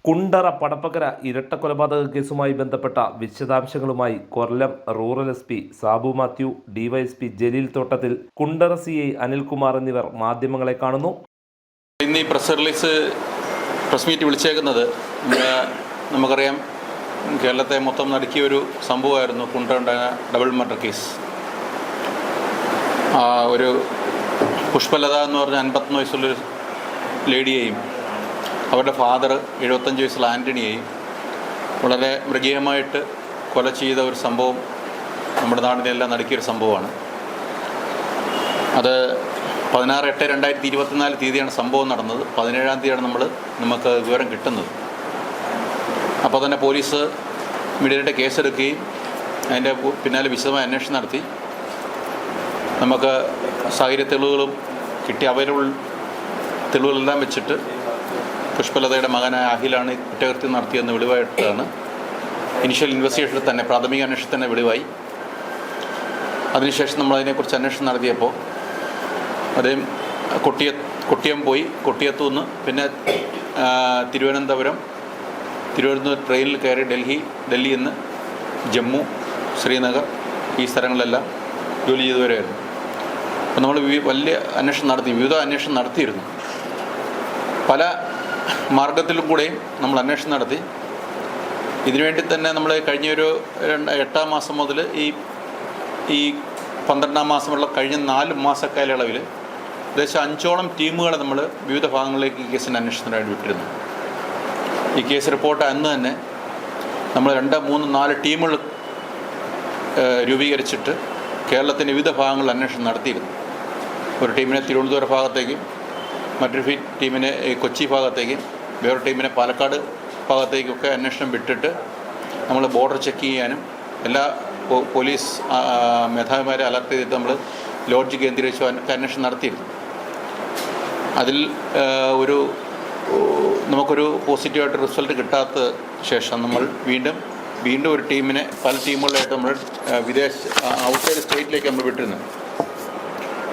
കുണ്ടറ പടപ്പക്കര ഇരട്ടക്കൊലപാതക കേസുമായി ബന്ധപ്പെട്ട വിശദാംശങ്ങളുമായി Kollam rural SP Sabu Mathew, DYSP Jaleel തോട്ടത്തിൽ, കുണ്ടറ CI അനിൽകുമാർ എന്നിവർ മാധ്യമങ്ങളെ കാണുന്നു. ഇന്ന് ഈ പ്രസ് മീറ്റ് വിളിച്ചേക്കുന്നത് നമുക്കറിയാം, കേരളത്തെ മൊത്തം നടുക്കിയൊരു സംഭവമായിരുന്നു കുണ്ടറ ഉണ്ടായ ഡബിൾ മർഡർ കേസ്. ഒരു പുഷ്പലത എന്ന് പറഞ്ഞ 51 വയസ്സുള്ളൊരു ലേഡിയെയും അവരുടെ ഫാദർ 75 വയസ്സുള്ള ആൻ്റണിയെയും വളരെ മൃഗീയമായിട്ട് കൊല ചെയ്ത ഒരു സംഭവം നമ്മുടെ നാടിനെല്ലാം നടുക്കിയൊരു സംഭവമാണ്. അത് 16/8/2024 തീയതിയാണ് സംഭവം നടന്നത്. 17-ാം തീയതിയാണ് നമുക്ക് വിവരം കിട്ടുന്നത്. അപ്പോൾ തന്നെ പോലീസ് ഇമ്മീഡിയറ്റ് കേസെടുക്കുകയും അതിൻ്റെ പിന്നാലെ വിശദമായ അന്വേഷണം നടത്തി നമുക്ക് സാഹചര്യ തെളിവുകളും കിട്ടിയ അവൈലബിൾ തെളിവുകളെല്ലാം വെച്ചിട്ട് പുഷ്പലതയുടെ മകനായ അഖിലാണ് കുറ്റകൃത്യം നടത്തിയെന്ന് വെളിവായിട്ടാണ് ഇനിഷ്യൽ ഇൻവെസ്റ്റിഗേഷനിൽ തന്നെ, പ്രാഥമിക അന്വേഷണത്തിൽ തന്നെ വെളിവായി. അതിനുശേഷം നമ്മൾ അതിനെക്കുറിച്ച് അന്വേഷണം നടത്തിയപ്പോൾ അദ്ദേഹം കൊട്ടിയം പോയി, കൊട്ടിയത്തു നിന്ന് പിന്നെ തിരുവനന്തപുരം ട്രെയിനിൽ കയറി ഡൽഹിയിൽ നിന്ന് ജമ്മു, ശ്രീനഗർ ഈ സ്ഥലങ്ങളിലെല്ലാം ജോലി ചെയ്തവരായിരുന്നു. അപ്പോൾ നമ്മൾ വലിയ അന്വേഷണം നടത്തി, വിവിധ അന്വേഷണം നടത്തിയിരുന്നു. പല മാർഗത്തിലും കൂടെയും നമ്മൾ അന്വേഷണം നടത്തി. ഇതിനുവേണ്ടി തന്നെ നമ്മൾ കഴിഞ്ഞൊരു 8-ാം മാസം മുതൽ ഈ 12-ാം മാസമുള്ള കഴിഞ്ഞ 4 മാസക്കാലയളവിൽ ഏകദേശം 5ഓളം ടീമുകളെ നമ്മൾ വിവിധ ഭാഗങ്ങളിലേക്ക് ഈ കേസിൻ്റെ അന്വേഷണത്തിനായിട്ട് വിട്ടിരുന്നു. ഈ കേസ് റിപ്പോർട്ട് അന്ന് തന്നെ നമ്മൾ 2, 3, 4 ടീമുകൾ രൂപീകരിച്ചിട്ട് കേരളത്തിൻ്റെ വിവിധ ഭാഗങ്ങളിൽ അന്വേഷണം നടത്തിയിരുന്നു. ഒരു ടീമിനെ തിരുവനന്തപുരം ഭാഗത്തേക്കും, മറ്റൊരു ടീമിനെ കൊച്ചി ഭാഗത്തേക്കും, വേറൊരു ടീമിനെ പാലക്കാട് ഭാഗത്തേക്കൊക്കെ അന്വേഷണം വിട്ടിട്ട് നമ്മൾ ബോർഡർ ചെക്ക് ചെയ്യാനും എല്ലാ പോലീസ് മേധാവിമാരെ അലർട്ട് ചെയ്തിട്ട് നമ്മൾ ലോഡ്ജ് കേന്ദ്രീകരിച്ച് അന്വേഷണം നടത്തിയിരുന്നു. അതിൽ നമുക്കൊരു പോസിറ്റീവായിട്ട് റിസൾട്ട് കിട്ടാത്ത ശേഷം നമ്മൾ വീണ്ടും ഒരു ടീമിനെ പല ടീമുകളായിട്ട് നമ്മൾ ഔട്ട്സൈഡ് സ്റ്റേറ്റിലേക്ക് നമ്മൾ വിട്ടിരുന്നു.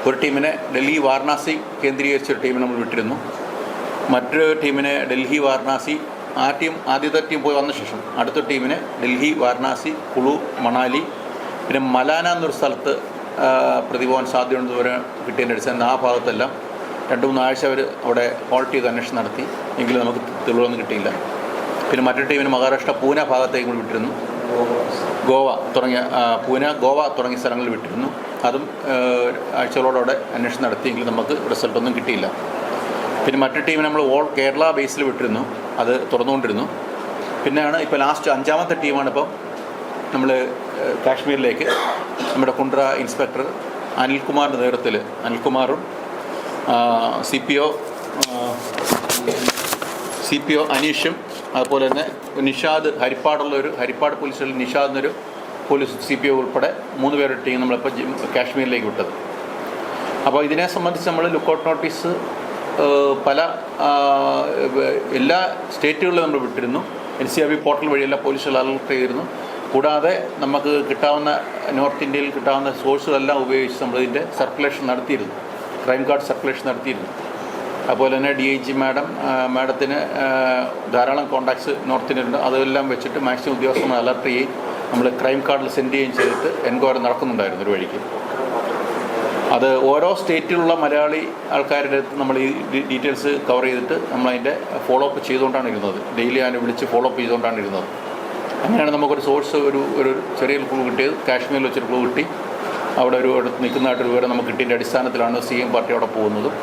ഒരു ടീമിനെ ഡൽഹി വാരണാസി കേന്ദ്രീകരിച്ചൊരു ടീമിനെ നമ്മൾ വിട്ടിരുന്നു. മറ്റൊരു ടീമിനെ ഡൽഹി വാരണാസി, ആദ്യത്തെ ടീം പോയി വന്ന ശേഷം അടുത്ത ടീമിനെ ഡൽഹി, വാരണാസി, കുളു, മണാലി, പിന്നെ മലാന എന്നൊരു സ്ഥലത്ത് പ്രതിപോകാൻ സാധ്യതയുണ്ടെന്ന് വരെ കിട്ടിയതിൻ്റെ അടിസ്ഥാനത്തിൽ ആ ഭാഗത്തെല്ലാം 2-3 ആഴ്ച അവർ അവിടെ ഹോൾട്ട് ചെയ്ത് അന്വേഷണം നടത്തി. എങ്കിലും നമുക്ക് തെളിവൊന്നും കിട്ടിയില്ല. പിന്നെ മറ്റൊരു ടീമിന് മഹാരാഷ്ട്ര, പൂന ഭാഗത്തേക്ക് നമ്മൾ വിട്ടിരുന്നു. ഗോവ തുടങ്ങിയ സ്ഥലങ്ങളിൽ വിട്ടിരുന്നു. അതും ആഴ്ചകളോടെ അന്വേഷണം നടത്തിയെങ്കിലും നമുക്ക് റിസൾട്ടൊന്നും കിട്ടിയില്ല. പിന്നെ മറ്റൊരു ടീമിനെ നമ്മൾ ഓൾ കേരള ബേസിൽ വിട്ടിരുന്നു. അത് തുറന്നുകൊണ്ടിരുന്നു. പിന്നെയാണ് ഇപ്പോൾ ലാസ്റ്റ് 5ാമത്തെ ടീമാണ് ഇപ്പം നമ്മൾ കാശ്മീരിലേക്ക് നമ്മുടെ കുണ്ട്ര ഇൻസ്പെക്ടർ അനിൽകുമാറിൻ്റെ നേതൃത്വത്തിൽ, അനിൽകുമാറും CPO അനീഷും അതുപോലെ തന്നെ നിഷാദ്, ഹരിപ്പാട് പോലീസിൽ നിഷാദ് എന്നൊരു പോലീസ് CPO ഉൾപ്പെടെ 3 പേരുടെ ടീം നമ്മളിപ്പോൾ കാശ്മീരിലേക്ക് വിട്ടത്. അപ്പോൾ ഇതിനെ സംബന്ധിച്ച് നമ്മൾ ലുക്കൗട്ട് നോട്ടീസ് പല എല്ലാ സ്റ്റേറ്റുകളിലും നമ്മൾ വിട്ടിരുന്നു. NCRB പോർട്ടൽ വഴിയെല്ലാം പോലീസുകൾ അലർട്ട് ചെയ്തിരുന്നു. കൂടാതെ നമുക്ക് കിട്ടാവുന്ന നോർത്ത് ഇന്ത്യയിൽ കിട്ടാവുന്ന സോഴ്സുകളെല്ലാം ഉപയോഗിച്ച് നമ്മളിതിൻ്റെ സർക്കുലേഷൻ നടത്തിയിരുന്നു, ക്രൈം കാർഡ് സർക്കുലേഷൻ നടത്തിയിരുന്നു. അതുപോലെ തന്നെ DIG മാഡത്തിന് ധാരാളം കോൺടാക്ട്സ് നോർത്ത് ഇന്ത്യയിലുണ്ട്. അതെല്ലാം വെച്ചിട്ട് മാക്സിമം ഉദ്യോഗസ്ഥന്മാർ അലർട്ട് ചെയ്യും, നമ്മൾ ക്രൈം കാർഡിൽ സെൻഡ് ചെയ്യുകയും ചെയ്തിട്ട് എൻക്വയറി നടക്കുന്നുണ്ടായിരുന്നു ഒരു വഴിക്ക്. അത് ഓരോ സ്റ്റേറ്റിലുള്ള മലയാളി ആൾക്കാരുടെ അടുത്ത് നമ്മൾ ഈ ഡീറ്റെയിൽസ് കവർ ചെയ്തിട്ട് നമ്മളതിൻ്റെ ഫോളോ അപ്പ് ചെയ്തുകൊണ്ടാണ് ഇരുന്നത്. ഡെയിലി അതിനെ വിളിച്ച് ഫോളോ അപ്പ് ചെയ്തുകൊണ്ടാണ് ഇരുന്നത്. അങ്ങനെയാണ് നമുക്കൊരു സോഴ്സ് ഒരു ചെറിയൊരു ക്ലൂ കിട്ടിയത്. കാശ്മീരിൽ വെച്ചൊരു ക്ലൂ കിട്ടി. അവിടെ അടുത്ത് നിൽക്കുന്നതായിട്ടൊരു വിവരം നമുക്ക് കിട്ടിയതിൻ്റെ അടിസ്ഥാനത്തിലാണ് CM പാർട്ടി അവിടെ പോകുന്നതും.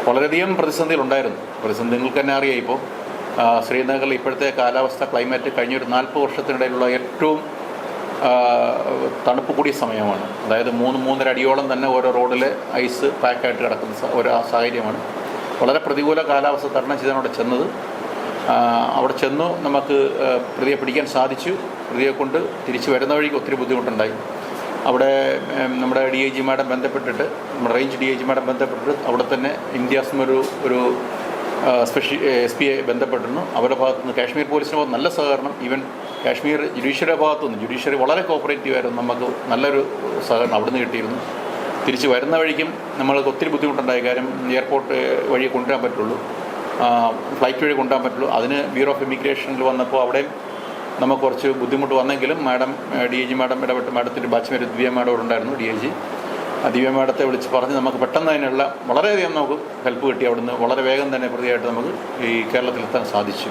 വളരെയധികം പ്രതിസന്ധികളുണ്ടായിരുന്നു. പ്രതിസന്ധികൾക്ക് തന്നെ അറിയാം. ഇപ്പോൾ ശ്രീനഗറിൽ ഇപ്പോഴത്തെ കാലാവസ്ഥ, ക്ലൈമറ്റ് കഴിഞ്ഞൊരു 40 വർഷത്തിനിടയിലുള്ള ഏറ്റവും തണുപ്പ് കൂടിയ സമയമാണ്. അതായത് 3-3.5 അടിയോളം തന്നെ ഓരോ റോഡിൽ ഐസ് പാക്കായിട്ട് കിടക്കുന്ന ഒരു സാഹചര്യമാണ്. വളരെ പ്രതികൂല കാലാവസ്ഥ തരണം ചെയ്താണ് അവിടെ ചെന്നത്. അവിടെ ചെന്നു നമുക്ക് പ്രതിയെ പിടിക്കാൻ സാധിച്ചു. പ്രതിയെ കൊണ്ട് തിരിച്ചു വരുന്ന വഴിക്ക് ഒത്തിരി ബുദ്ധിമുട്ടുണ്ടായി. അവിടെ നമ്മുടെ DIG മാഡം ബന്ധപ്പെട്ടിട്ട്, നമ്മുടെ റേഞ്ച് DIG മാഡം ബന്ധപ്പെട്ടിട്ട് അവിടെ തന്നെ ഇന്ത്യാസ് ഒരു SP ബന്ധപ്പെട്ടിരുന്നു. അവരുടെ ഭാഗത്തുനിന്ന് കാശ്മീർ പോലീസിന് ഭാഗത്ത് നല്ല സഹകരണം. ഈവൻ കാശ്മീർ ജുഡീഷ്യറിയുടെ ഭാഗത്തുനിന്ന് ജുഡീഷ്യറി വളരെ കോപ്പറേറ്റീവ് ആയിരുന്നു. നമുക്ക് നല്ലൊരു സഹകരണം അവിടുന്ന് കിട്ടിയിരുന്നു. തിരിച്ച് വരുന്ന വഴിക്കും നമ്മൾക്ക് ഒത്തിരി ബുദ്ധിമുട്ടുണ്ടായി. കാര്യം എയർപോർട്ട് വഴി കൊണ്ടുവരാൻ പറ്റുള്ളൂ. ഫ്ലൈറ്റ് വഴി കൊണ്ടുപോകാൻ പറ്റുള്ളൂ. അതിന് ബ്യൂറോ ഓഫ് ഇമിഗ്രേഷനിൽ വന്നപ്പോൾ അവിടെയും നമുക്ക് കുറച്ച് ബുദ്ധിമുട്ട് വന്നെങ്കിലും മാഡം DIG മാഡം ഇടപെട്ട് മാഡത്തിൻ്റെ ബാച്ച്മേറ്റ് ദിവ്യ മാഡം അവിടെ ഉണ്ടായിരുന്നു, DIG. ദിവ്യ മാഡത്തെ വിളിച്ച് പറഞ്ഞ് നമുക്ക് പെട്ടെന്ന് അതിനുള്ള വളരെയധികം നമുക്ക് ഹെൽപ്പ് കിട്ടി. അവിടുന്ന് വളരെ വേഗം തന്നെ പ്രതിയായിട്ട് നമുക്ക് ഈ കേരളത്തിലെത്താൻ സാധിച്ചു.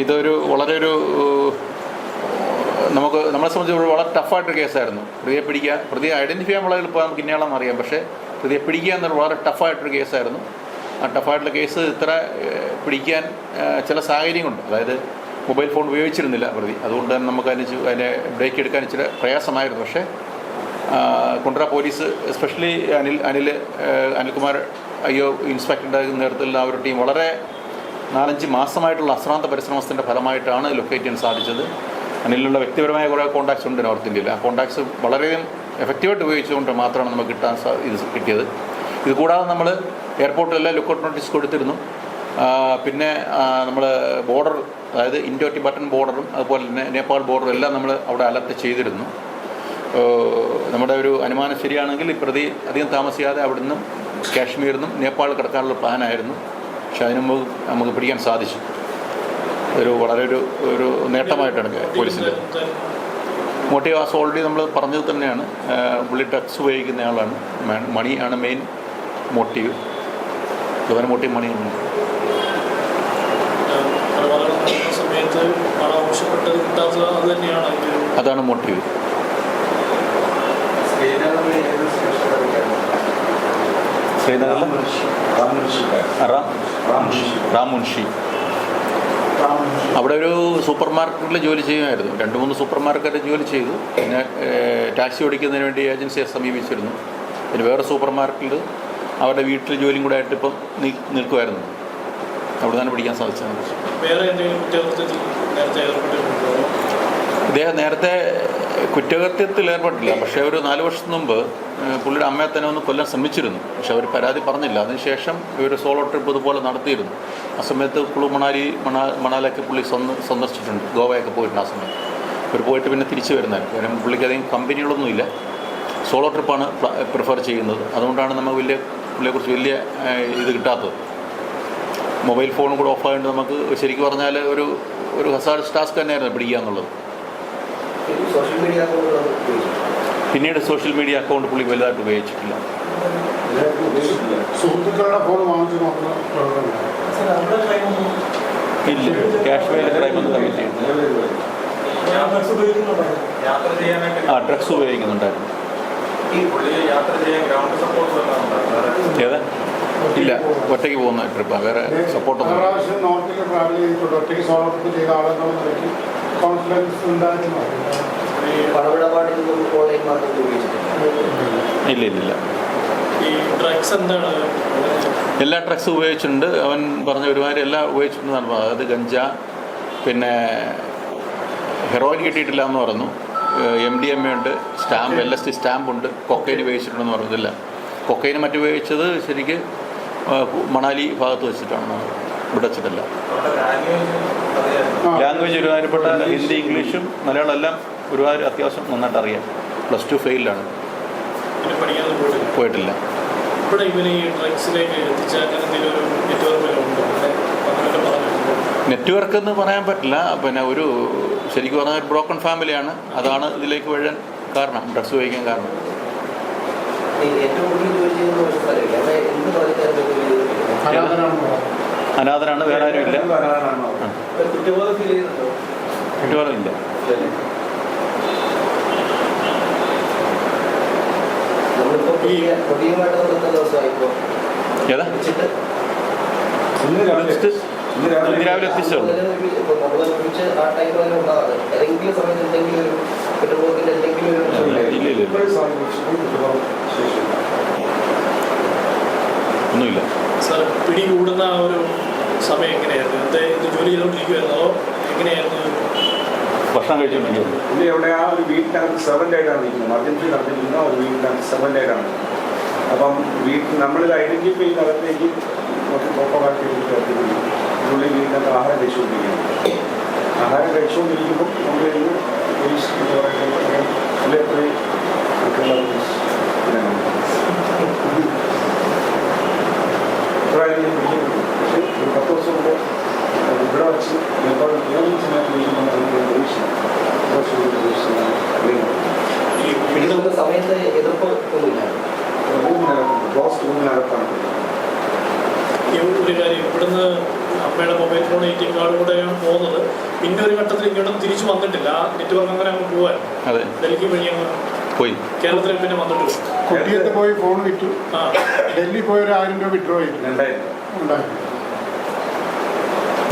ഇതൊരു വളരെ നമ്മളെ സംബന്ധിച്ച് വളരെ ടഫായിട്ടൊരു കേസായിരുന്നു. പ്രതിയെ ഐഡൻറ്റിഫൈ ചെയ്യാൻ വളരെ എളുപ്പം, നമുക്ക് ഇന്നയാളെന്ന് അറിയാം. പക്ഷേ പ്രതിയെ പിടിക്കുക എന്നുള്ള വളരെ ടഫായിട്ടൊരു കേസായിരുന്നു. ആ ടഫായിട്ടുള്ള കേസ് ഇത്ര പിടിക്കാൻ ചില സാഹചര്യങ്ങളുണ്ട്. അതായത് മൊബൈൽ ഫോൺ ഉപയോഗിച്ചിരുന്നില്ല പ്രതി, അതുകൊണ്ട് തന്നെ നമുക്ക് അതിനെ ബ്രേക്ക് എടുക്കാൻ ഇച്ചിരി പ്രയാസമായിരുന്നു. പക്ഷേ കുണ്ട്ര പോലീസ്, എസ്പെഷ്യലി അനിൽകുമാർ ഇൻസ്പെക്ടറുടെ നേതൃത്വത്തിലുള്ള ആ ഒരു ടീം വളരെ 4-5 മാസമായിട്ടുള്ള അശ്രാന്ത പരിശ്രമത്തിൻ്റെ ഫലമായിട്ടാണ് ലൊക്കേറ്റ് ചെയ്യാൻ സാധിച്ചത്. അനിലുള്ള വ്യക്തിപരമായ കുറേ കോൺടാക്ട്സ് ഉണ്ട് നോർത്ത് ഇന്ത്യയിൽ. ആ കോൺടാക്ട്സ് വളരെയധികം എഫക്റ്റീവായിട്ട് ഉപയോഗിച്ചുകൊണ്ട് മാത്രമാണ് നമുക്ക് ഇത് കിട്ടിയത്. ഇത് കൂടാതെ നമ്മൾ എയർപോർട്ടിലെല്ലാം ലുക്കൗട്ട് നോട്ടീസ് കൊടുത്തിരുന്നു. പിന്നെ നമ്മൾ ബോർഡർ, അതായത് ഇൻഡോ ടിബറ്റൻ ബോർഡറും അതുപോലെ തന്നെ നേപ്പാൾ ബോർഡറും എല്ലാം നമ്മൾ അവിടെ അലർട്ട് ചെയ്തിരുന്നു. നമ്മുടെ ഒരു അനുമാനം ശരിയാണെങ്കിൽ ഈ പ്രതി അധികം താമസിയാതെ അവിടെ നിന്നും കാശ്മീരിൽ നിന്നും നേപ്പാൾ കിടക്കാനുള്ള പ്ലാനായിരുന്നു. പക്ഷെ അതിന് മുമ്പ് നമുക്ക് പിടിക്കാൻ സാധിച്ചു. വളരെ ഒരു നേട്ടമായിട്ടാണ് പോലീസിൻ്റെ മോട്ടീവ്. ഓൾറെഡി നമ്മൾ പറഞ്ഞത് തന്നെയാണ്. പുള്ളി ഡ്രഗ്സ് ഉപയോഗിക്കുന്ന ആളാണ്. മണി ആണ് മെയിൻ മോട്ടീവ്. പ്രധാന മോട്ടീവ് മണിയാണ്. അതാണ് മോട്ടീവ്. റാമുൻഷി അവിടെ ഒരു സൂപ്പർ മാർക്കറ്റിൽ ജോലി ചെയ്യുമായിരുന്നു. 2-3 സൂപ്പർ മാർക്കറ്റിൽ ജോലി ചെയ്തു. പിന്നെ ടാക്സി ഓടിക്കുന്നതിന് വേണ്ടി ഏജൻസിയെ സമീപിച്ചിരുന്നു. പിന്നെ വേറെ സൂപ്പർ മാർക്കറ്റിൽ അവരുടെ വീട്ടിൽ ജോലിയും കൂടെ ആയിട്ട് ഇപ്പം നിൽക്കുമായിരുന്നു. അവിടെ തന്നെ പിടിക്കാൻ സാധിച്ചത്. ഇദ്ദേഹം നേരത്തെ കുറ്റകൃത്യത്തിൽ ഏർപ്പെട്ടില്ല. പക്ഷേ ഒരു 4 വർഷത്തിന് മുമ്പ് പുള്ളിയുടെ അമ്മയെ തന്നെ ഒന്ന് കൊല്ലാൻ ശ്രമിച്ചിരുന്നു. പക്ഷെ അവർ പരാതി പറഞ്ഞില്ല. അതിനുശേഷം ഒരു സോളോ ട്രിപ്പ് ഇതുപോലെ നടത്തിയിരുന്നു. ആ സമയത്ത് കുളു മണാലൊക്കെ പുള്ളി സന്ദർശിച്ചിട്ടുണ്ട്. ഗോവയൊക്കെ പോയിട്ടുണ്ട്. ആ സമയത്ത് അവർ പോയിട്ട് പിന്നെ തിരിച്ചു വരുന്നതാണ്. കാരണം പുള്ളിക്ക് അധികം കമ്പനികളൊന്നുമില്ല. സോളോ ട്രിപ്പാണ് പ്രിഫർ ചെയ്യുന്നത്. അതുകൊണ്ടാണ് നമ്മൾ പുള്ളിയെക്കുറിച്ച് വലിയ ഇത് കിട്ടാത്തത്. മൊബൈൽ ഫോണും കൂടെ ഓഫായതുകൊണ്ട് നമുക്ക് ശരിക്കും പറഞ്ഞാൽ ഒരു ഹസാർഡസ് ടാസ്ക് തന്നെയായിരുന്നു പിടിക്കുക എന്നുള്ളത്. പിന്നീട് സോഷ്യൽ മീഡിയ അക്കൗണ്ട് പുള്ളി വലുതായിട്ട് ഉപയോഗിച്ചിട്ടില്ല. ഇല്ല, കാശ്മീരിലെ ക്രൈമൊന്നും കമ്മിറ്റ് ചെയ്യുന്നില്ല. ഡ്രഗ്സ് ഉപയോഗിക്കുന്നുണ്ടായിരുന്നു. ഏതാ? ഇല്ല, ഒറ്റയ്ക്ക് പോകുന്ന ട്രിപ്പാണ്. വേറെ സപ്പോർട്ടൊന്നും ഇല്ല. എല്ലാ ഡ്രഗ്സും ഉപയോഗിച്ചിട്ടുണ്ട്. അവൻ പറഞ്ഞ ഒരുമാതിരി എല്ലാം ഉപയോഗിച്ചിട്ടുണ്ടെന്നാണ് പറഞ്ഞത്. അതായത് ഗഞ്ച, പിന്നെ ഹെറോയിൻ കിട്ടിയിട്ടില്ല എന്ന് പറഞ്ഞു. MDMA ഉണ്ട്, സ്റ്റാമ്പ് LSD സ്റ്റാമ്പുണ്ട്, കൊക്കൈൻ ഉപയോഗിച്ചിട്ടുണ്ടെന്ന് പറഞ്ഞില്ല. കൊക്കൈന് മറ്റുപയോഗിച്ചത് ശരിക്ക് മണാലി ഭാഗത്ത് വെച്ചിട്ടാണ്, ഇവിടെ വെച്ചിട്ടല്ല. ലാംഗ്വേജ് ഒരുമാതിരിപ്പെട്ട ഹിന്ദി, ഇംഗ്ലീഷും മലയാളം എല്ലാം ഒരുമാതിരി അത്യാവശ്യം നന്നായിട്ട് അറിയാം. +2 ഫെയിലാണ്, പോയിട്ടില്ല. നെറ്റ്വർക്ക് എന്ന് പറയാൻ പറ്റില്ല. പിന്നെ ശരിക്കും പറഞ്ഞാൽ ഒരു ബ്രോക്കൺ ഫാമിലിയാണ്. അതാണ് ഇതിലേക്ക് വീഴാൻ കാരണം, ഡ്രഗ്സ് ഉപയോഗിക്കാൻ കാരണം. അനാഥനാണ്, വേറെ ആരും ഇല്ല. കുറ്റബോധം ഇല്ല. ഏതാ? ഇന്ന് രാവിലെ എത്തിച്ചോ? ഒന്നുമില്ല. പിടികൂടുന്ന ഒരു സമയം എങ്ങനെയായിരുന്നു? ജോലി ചെയ്തോണ്ടിരിക്കുവായിരുന്നോ എങ്ങനെയായിരുന്നു? ഭക്ഷണം കഴിച്ചോണ്ടിരിക്കുന്നു. ഇല്ല, ഇവിടെ ആ ഒരു വീട്ടിനകത്ത് സെവൻ്റായിട്ടാണ് നിൽക്കുന്നത്. അർജൻറ്റീന നടത്തിയിരിക്കുന്ന ഒരു വീട്ടിനകത്ത് സെവൻ്റായിട്ടാണ്. അപ്പം നമ്മളിത് ഐഡൻറ്റിഫൈ ചെയ്തകത്തേക്ക് കുറച്ച് ഫോട്ടോഗ്രാഫി ഉള്ളിൽ വീട്ടിനകത്ത് ആഹാരം കഴിച്ചുകൊണ്ടിരിക്കുന്നു. ആഹാരം കഴിച്ചുകൊണ്ടിരിക്കുമ്പോൾ നമ്മൾ പോലീസ് എത്രയായാലും ഒരു 10 ദിവസം മുമ്പ് ഇവിടെ വെച്ച് നേപ്പാൾ ഏതെങ്കിലും സമയത്ത് സമയത്ത് എതിർപ്പ് ഒന്നുമില്ല. റൂമിനകത്താണ്. ഒരു കാര്യം, ഇവിടുന്ന് അമ്മയുടെ മൊബൈൽ ഫോൺ ATM കാർഡ് കൂടെയാണ് പോകുന്നത്. പിന്നെ ഒരു ഘട്ടത്തിൽ ഇങ്ങോട്ടും തിരിച്ചു വന്നിട്ടില്ല. നെറ്റ്വർക്ക് അങ്ങനെ അങ്ങ് പോകാൻ ഡൽഹി വഴി അങ്ങ് പോയി. കേരളത്തിൽ പിന്നെ വന്നിട്ടില്ല. കൊട്ടിയത്ത് പോയി ഫോൺ വിറ്റു. ഡൽഹി പോയി ഒരു 1000 രൂപ വിഡ്രോ ചെയ്തു.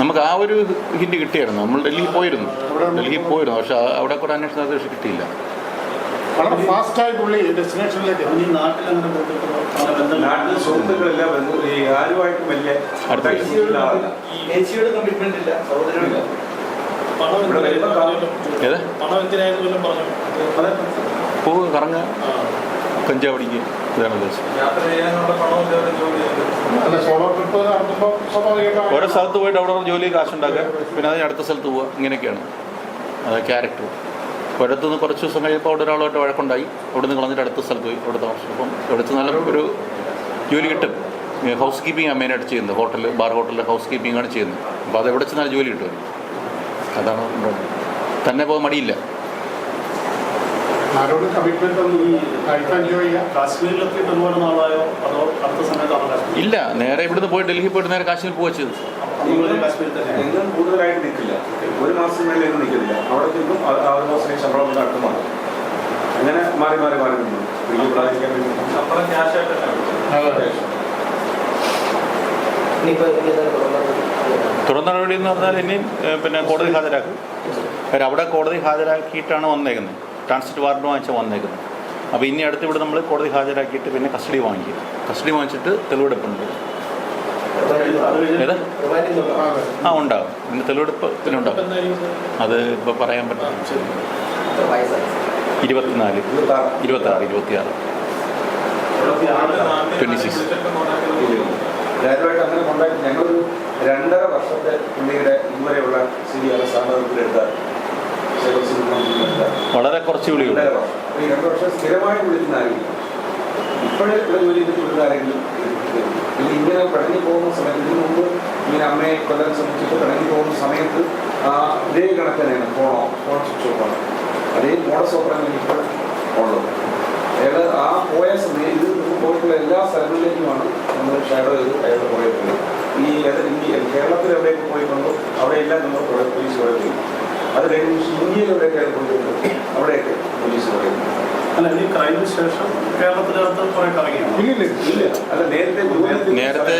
നമുക്ക് ആ ഒരു ഹിന്റ് കിട്ടിയായിരുന്നു. നമ്മൾ ഡൽഹി പോയിരുന്നു, പക്ഷെ അവിടെ കൂടെ അന്വേഷണം നടത്തി കിട്ടിയില്ല. വളരെ ഫാസ്റ്റായി പുള്ളി ഡെസ്റ്റിനേഷനിലേക്ക്. നാട്ടിൽ സുഹൃത്തുക്കളെല്ലാം ഈ ആരുമായിട്ടും വലിയ കമ്മിറ്റ്മെന്റ് ഇല്ല, സഹോദരമില്ല. പണം എന്തിനായിരുന്നു പറഞ്ഞു? പോകുക, കറങ്ങുക, കഞ്ചാവടിക്ക്, ഇതാണ് ഉദ്ദേശം. സോളോ ട്രിപ്പ് നടത്തുമ്പോൾ സ്വാഭാവികമായി ഓരോ സ്ഥലത്ത് പോയിട്ട് അവിടെ ജോലി കാശുണ്ടാക്കുക, പിന്നെ അതിന് അടുത്ത സ്ഥലത്ത് പോവുക, ഇങ്ങനെയൊക്കെയാണ് ക്യാരക്ടർ. ഒരിടത്തുനിന്ന് കുറച്ച് ദിവസം കഴിയുമ്പോൾ അവിടെ ഒരാളുമായിട്ട് വഴക്കുണ്ടായി, അവിടെ നിന്ന് കളഞ്ഞിട്ട് അടുത്ത സ്ഥലത്ത് പോയി അവിടെ താമസിച്ചു. അപ്പം ഇവിടുത്തെ നല്ല ഒരു ജോലി കിട്ടും. ഹൗസ് കീപ്പിംഗ് ആണ് മെയിനായിട്ട് ചെയ്യുന്നത്. ബാർ ഹോട്ടലിലെ ഹൗസ് കീപ്പിംഗ് ആണ് ചെയ്യുന്നത്. അപ്പോൾ അത് എവിടെ ചെന്നാൽ ജോലി കിട്ടും. അതാണ് തന്നെ പോകാൻ മടിയില്ല. ആരോട് കമ്മിറ്റ്മെന്റ് ഒന്നും ഈ ലൈഫ് എൻജോയ് ചെയ്യാം. കാശ്മീരിലൊക്കെ ഒരുപാട് നാളായോ അതോ അടുത്ത സമയത്താണ്? ഇല്ല, നേരെ ഇവിടുന്ന് പോയി ഡൽഹി പോയിട്ട് നേരെ കാശ്മീർ പോവുക ചെയ്തു. എങ്ങും കൂടുതലായിട്ട് നിൽക്കില്ല. 1 മാസം മേലെയൊന്നും നിൽക്കുന്നില്ല. അവിടെ നിന്നും 6 മാസം ശമ്പളം നടത്തുമാണ്. അങ്ങനെ മാറി നിന്നു. പിടിക്കപ്പെടാതിരിക്കാൻ വേണ്ടി തുറന്ന നടപടി എന്ന് പറഞ്ഞാൽ ഇനിയും പിന്നെ കോടതി ഹാജരാക്കും. അവിടെ കോടതി ഹാജരാക്കിയിട്ടാണ് വന്നേക്കുന്നത്. ട്രാൻസിറ്റ് വാറണ്ട് വാങ്ങിച്ചാൽ വന്നേക്കുന്നത്. അപ്പോൾ ഇനി അടുത്ത് ഇവിടെ നമ്മൾ കോടതി ഹാജരാക്കിയിട്ട് പിന്നെ കസ്റ്റഡി വാങ്ങിക്കും. കസ്റ്റഡി വാങ്ങിച്ചിട്ട് തെളിവെടുപ്പുണ്ട്. ഏതാ? ഉണ്ടാകും. പിന്നെ തെളിവെടുപ്പ് പിന്നെ ഉണ്ടാകും. അത് ഇപ്പോൾ പറയാൻ പറ്റില്ല. 24, 26, 26, 26. നേരമായിട്ട് അങ്ങനെ കൊണ്ടാക്കി ഞങ്ങളൊരു 2.5 വർഷത്തെ പുള്ളിയുടെ ഇതുവരെയുള്ള CR സ്ഥാപനത്തിലെടുത്ത വളരെ കുറച്ച് വിളിയുള്ളൂ. 2 വർഷം സ്ഥിരമായി വിളിക്കുന്ന ആരെങ്കിലും ഇപ്പോഴേ ഇവിടെ ജോലി ചെയ്തിട്ട് വിടുന്ന ആരെങ്കിലും പിന്നെ ഇങ്ങനെ പിണങ്ങി പോകുന്ന സമയത്ത് ഇതിനു മുമ്പ് ഇങ്ങനെ അമ്മയെ കൊല്ലാൻ ശ്രമിച്ചിട്ട് പിണങ്ങി പോകുന്ന സമയത്ത് ഇതേ കണക്കനെയാണ് ഫോൺ സ്വിച്ച് ഓഫ് ആണ്. അതേ മോഡസ് ഓപ്പറേഷൻ ഇപ്പോൾ ഉള്ളത്. അയാൾ ആ പോയ സമയം ഇത് പോയിട്ടുള്ള എല്ലാ സ്ഥലങ്ങളിലേക്കുമാണ് നമ്മൾ ഷാഡോ ചെയ്ത് അയാളുടെ പോയിട്ടുള്ളത്. ഈ കേരളത്തിൽ എവിടെയൊക്കെ പോയിട്ടുണ്ടോ അവിടെയെല്ലാം നമ്മൾ പോലീസ് പോയി. അത് കഴിഞ്ഞ് ഇന്ത്യയിൽ എവിടെയൊക്കെ അയാൾ പോയിട്ടുണ്ട് അവിടെയൊക്കെ പോലീസ് പോയിട്ടുണ്ട്. അല്ല, ഈ ക്രൈമിന് ശേഷം കേരളത്തിനകത്ത് പോയിട്ട് ഇല്ല. അല്ല, നേരത്തെ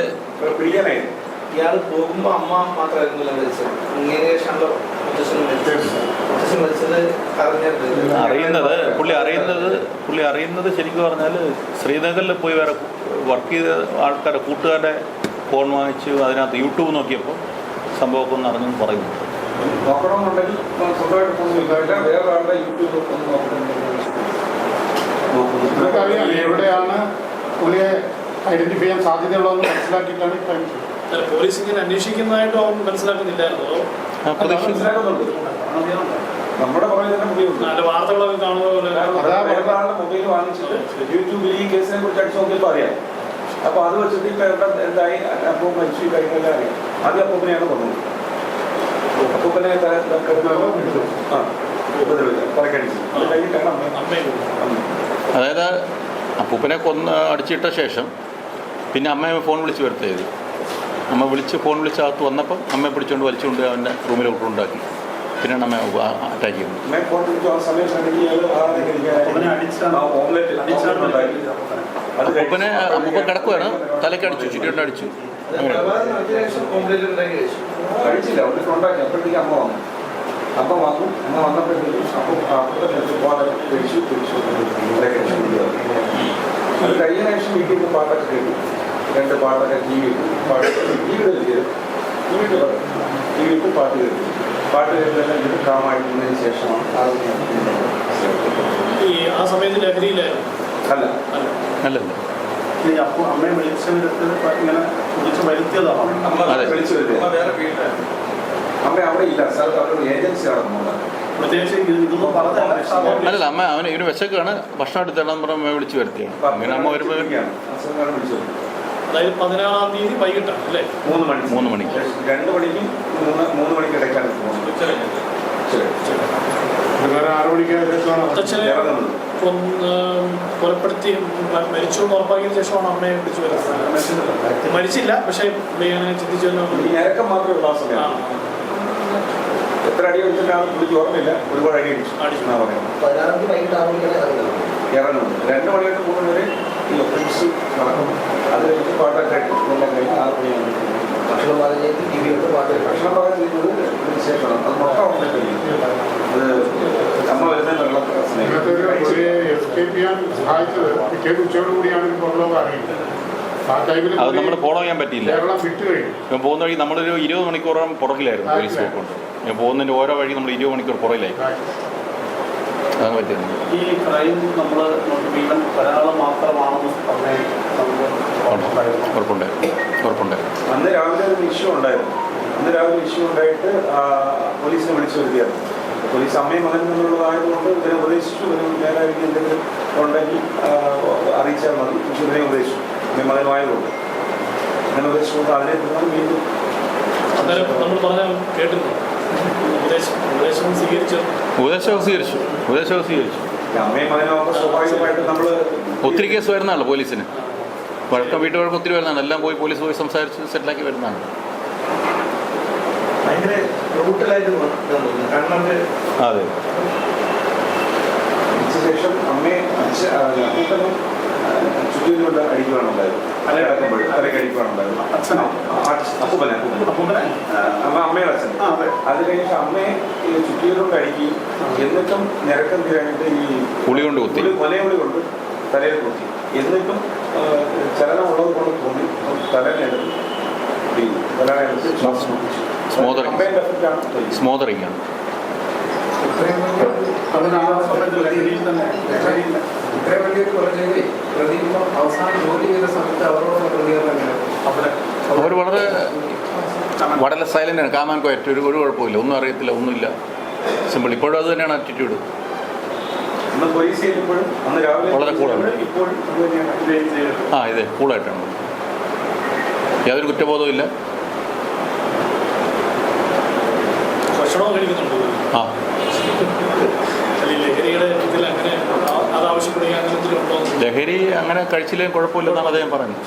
പിടിക്കാനായിരുന്നു. ഇയാൾ പോകുമ്പോൾ അമ്മ മാത്രമായിരുന്നില്ല മരിച്ചത്. ഇങ്ങനെ ശേഷമാണല്ലോ മുത്തശ്ശൻ മരിച്ചത് പുള്ളി അറിയുന്നത് ശരിക്കും പറഞ്ഞാൽ ശ്രീനഗറിൽ പോയി വേറെ വർക്ക് ചെയ്ത ആൾക്കാരെ കൂട്ടുകാരുടെ ഫോൺ വാങ്ങിച്ച് അതിനകത്ത് യൂട്യൂബ് നോക്കിയപ്പോൾ സംഭവമൊക്കെ ഒന്ന് അറിഞ്ഞെന്ന് പറയുന്നു. നോക്കണമെന്നുണ്ടെങ്കിൽ സ്വന്തമായിട്ട് പോകുന്നില്ല, വേറെ ആളുടെ യൂട്യൂബ് ഒന്ന് നോക്കുന്നുണ്ടെങ്കിൽ നമുക്കറിയാം എവിടെയാണ് പുള്ളിയെ ഐഡന്റിഫൈ ചെയ്യാൻ സാധ്യതയുള്ളതെന്ന് മനസ്സിലാക്കിയിട്ടാണ് ക്രൈം. പോലീസ് ഇങ്ങനെ അന്വേഷിക്കുന്നതായിട്ട് അവൻ മനസ്സിലാക്കുന്നില്ലായിരുന്നോ? നമ്മുടെ പുറകെ തന്നെ നല്ല വാർത്തകളൊക്കെ കാണുമ്പോൾ മൊബൈൽ വാങ്ങിച്ചിട്ട് യൂട്യൂബിൽ ഈ കേസിനെ കുറിച്ച് അടിച്ചു നോക്കിയപ്പോൾ അറിയാം. അപ്പോൾ അത് വെച്ചിട്ട് ഇപ്പം എന്തായി അപ്പോൾ മരിച്ചു കഴിഞ്ഞാൽ അറിയാം. ആദ്യം അപ്പൂപ്പനെയാണ് കൊന്നത്. അപ്പൂപ്പനെ അതായത് അപ്പൂപ്പനെ അടിച്ചിട്ട ശേഷം പിന്നെ അമ്മയെ ഫോൺ വിളിച്ച് വരുത്തിയത്. അമ്മ ഫോൺ വിളിച്ച് അകത്ത് വന്നപ്പം അമ്മയെ പിടിച്ചുകൊണ്ട് വലിച്ചുകൊണ്ട് അവൻ്റെ റൂമിൽ ഉണ്ടാക്കി. പിന്നെയാണ് അമ്മ അറ്റാക്ക് ചെയ്യുന്നത്. അപ്പൂപ്പൻ കിടക്കുവാണ്, തലയ്ക്ക് അടിച്ചു, ചുറ്റിയോണ്ട് അടിച്ചു. കഴിച്ചില്ല, ഉണ്ടാക്കി. അപ്പോഴത്തേക്ക് അമ്മ വന്നു. വന്നപ്പോഴത്തേക്കും അത് കഴിഞ്ഞ ശേഷം വീട്ടിൽ പാട്ടൊക്കെ കേട്ടു. 2 പാട്ടൊക്കെ ടി വി ഇട്ട് പാട്ട് കേട്ടു. പാട്ട് കേട്ടെല്ലാം ഇത് കാമായിട്ടുന്നതിന് ശേഷമാണ് ആ സമയത്ത് ലഹരിയിലായിരുന്നു. അല്ലല്ല, അപ്പോൾ അമ്മയെ വിളിച്ചവരത്ത് ഇങ്ങനെ വിളിച്ച് വരുത്തിയതാണോ? വിളിച്ചു വരുത്തിയത് അമ്മ അവിടെ ഇല്ല. സ്ഥലത്ത് അവരുടെ ഏജൻസി നടക്കുന്നുണ്ട്. പ്രത്യേകിച്ച് ഇതൊന്നും പറഞ്ഞ അല്ലല്ല, അമ്മ ഇവന് വിശക്കാണ്, ഭക്ഷണം എടുത്തണം പറഞ്ഞ അമ്മ വിളിച്ചു വരുത്തിയാണ്. അങ്ങനെ അമ്മ വരുമ്പോൾ അത് അതായത് 16-ാം തീയതി വൈകിട്ടാണ് അല്ലേ? 3 മണി 3 മണിക്ക് 2 മണിക്കും 3 മണിക്ക് ഇടയ്ക്കാണ് പോകുന്നത്. വേറെ 6 മണിക്ക് ശേഷമാണ് മുത്തച്ഛനെ കൊലപ്പെടുത്തി മരിച്ചു എന്ന് ഉറപ്പാക്കിയതിനു ശേഷമാണ് അമ്മയെ വിളിച്ചു വരുന്നത്. മരിച്ചില്ല, പക്ഷേ അങ്ങനെ ചിന്തിച്ചു ഈ ഞരക്കം മാത്രമേ ഉള്ള ആ സമയം. എത്ര അടി അടിച്ചിട്ടാണ് പുള്ളിക്ക് ഓർമ്മയില്ല. ഒരുപാട് അടി അടിച്ചു എന്നാ പറയുന്നത്. 16-ാം തീയതി വൈകിട്ട് 6 മണിക്കാണ് ഇറങ്ങുന്നത്. 2 മണി തൊട്ട് 3 വരെ ഈ ഒഫൻസ് നടക്കും. അത് കഴിഞ്ഞ് പാട്ടൊക്കെ എല്ലാം കഴിഞ്ഞ് 6 മണിയാണ് ഭക്ഷണം പാകം ചെയ്ത് ടി വി കൊണ്ട് പാട്ട് ഭക്ഷണം പാകം ചെയ്യുന്നത് ഇതിന് ശേഷമാണ്. അത് മൊത്തം അത് അമ്മ വരുന്ന ഇന്നത്തെ ഒരു എസ്കേപ്പ് ചെയ്യാൻ സഹായിച്ചത് പിറ്റേന്ന് ഉച്ചയോടുകൂടിയാണ് പുറലോകം അറിയുന്നത്. ആ ടൈമിൽ അത് നമ്മൾ ഫോളോ ചെയ്യാൻ പറ്റിയില്ല. കേരളം വിട്ടു കഴിഞ്ഞു. ഇപ്പം പോകുന്ന വഴി നമ്മളൊരു 20 മണിക്കൂറോളം പുറകിലായിരുന്നു പോലീസ് പോക്കൊണ്ട്. ഞാൻ പോകുന്നതിൻ്റെ ഓരോ വഴി നമ്മൾ 20 മണിക്കൂർ പുറകിലായി. അതാണ് പറ്റിയത്. ഈ ക്രൈം നമ്മൾ വീണ്ടും ഒരാൾ മാത്രമാണെന്ന് പറഞ്ഞാൽ ഉറപ്പുണ്ടായിരുന്നു. അന്ന് രാവിലെ ഒരു ഇഷ്യൂ ഉണ്ടായിരുന്നു. അന്ന് രാവിലെ ഇഷ്യൂ ഉണ്ടായിട്ട് പോലീസിനെ വിളിച്ചു വരുത്തിയായിരുന്നു. പോലീസ് അമ്മയും മകനും തമ്മിലുള്ളതായതുകൊണ്ട് ഇതിനെ ഉപദേശിച്ചു. ഇതിന് വേറെ എന്തെങ്കിലും ഉണ്ടെങ്കിൽ അറിയിച്ചാൽ മതി. ഇതിനെ ഉപദേശിച്ചു. അമ്മയും മകനുമായതുകൊണ്ട് അങ്ങനെ ഉപദേശിച്ചുകൊണ്ട് അതിനെ തുടർന്ന് വീണ്ടും നമ്മൾ പറഞ്ഞാൽ കേട്ടിരുന്നു. ഉപദേശം സ്വീകരിച്ചു. അമ്മയും മകനും സ്വാഭാവികമായിട്ട് നമ്മൾ ഒത്തിരി കേസ് വരുന്നതാണല്ലോ പോലീസിന്. വീട്ടുകാർക്ക് ഒത്തിരി വരുന്നതാണ്. എല്ലാം പോയി പോലീസ് പോയി സംസാരിച്ച് സെറ്റിലാക്കി വരുന്നതാണ്. ഭയങ്കര ബ്രൂട്ടലായിട്ട് കാരണം അതെ. ശേഷം അമ്മയെ കൂട്ടനും ചുറ്റിയിലൂടെ അടിക്കുവാനുണ്ടായിരുന്നു. തലക്കടിക്കുവാനുണ്ടായിരുന്നു. അമ്മയുടെ അച്ഛൻ. അത് കഴിഞ്ഞിട്ട് അമ്മയെ ചുറ്റിയിലൂടെ അടിക്കുകയും എന്നിട്ടും ഞരക്കം തീരാനായിട്ട് ഈ കൊലയുള്ളി കൊണ്ട് തലയിൽ കുത്തി. എന്നിട്ടും ചലനമുള്ളത് കൊണ്ട് തോന്നി തലയിലെടുത്ത് ശ്വാസം മുട്ടിച്ചു. സ്മോദറിംഗ് ആണ്. ഇത്രയും വലിയൊരു കൊലചെയ്തി പ്രതി അവസാനം ജോലി ചെയ്ത സമയത്ത് അവരോടുള്ള പ്രതികരണം അവർ വളരെ സൈലൻ്റ് ആണ്. കാമാൻ ക്വയറ്റ്. ഒരു കുഴപ്പമില്ല. ഒന്നും അറിയത്തില്ല, ഒന്നുമില്ല. സിമ്പിൾ. ഇപ്പോഴും അത് തന്നെയാണ് ആറ്റിറ്റ്യൂഡ്. വളരെ കൂളാണ്. ഇതേ കൂളായിട്ടാണ്. യാതൊരു കുറ്റബോധവും ഇല്ല. ഭക്ഷണവും കഴിക്കുന്നുണ്ട്. ലഹരി അങ്ങനെ കഴിച്ചില്ലെങ്കിൽ കുഴപ്പമില്ലെന്നാണ് അദ്ദേഹം പറയുന്നത്.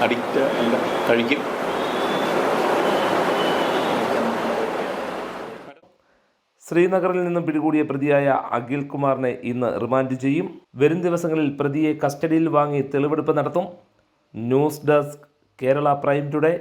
അഡിക്റ്റ് അല്ല, കഴിക്കും. ശ്രീനഗറിൽ നിന്നും പിടികൂടിയ പ്രതിയായ അഖിൽ കുമാറിനെ ഇന്ന് റിമാൻഡ് ചെയ്യും. വരും ദിവസങ്ങളിൽ പ്രതിയെ കസ്റ്റഡിയിൽ വാങ്ങി തെളിവെടുപ്പ് നടത്തും. News desk Kerala prime today.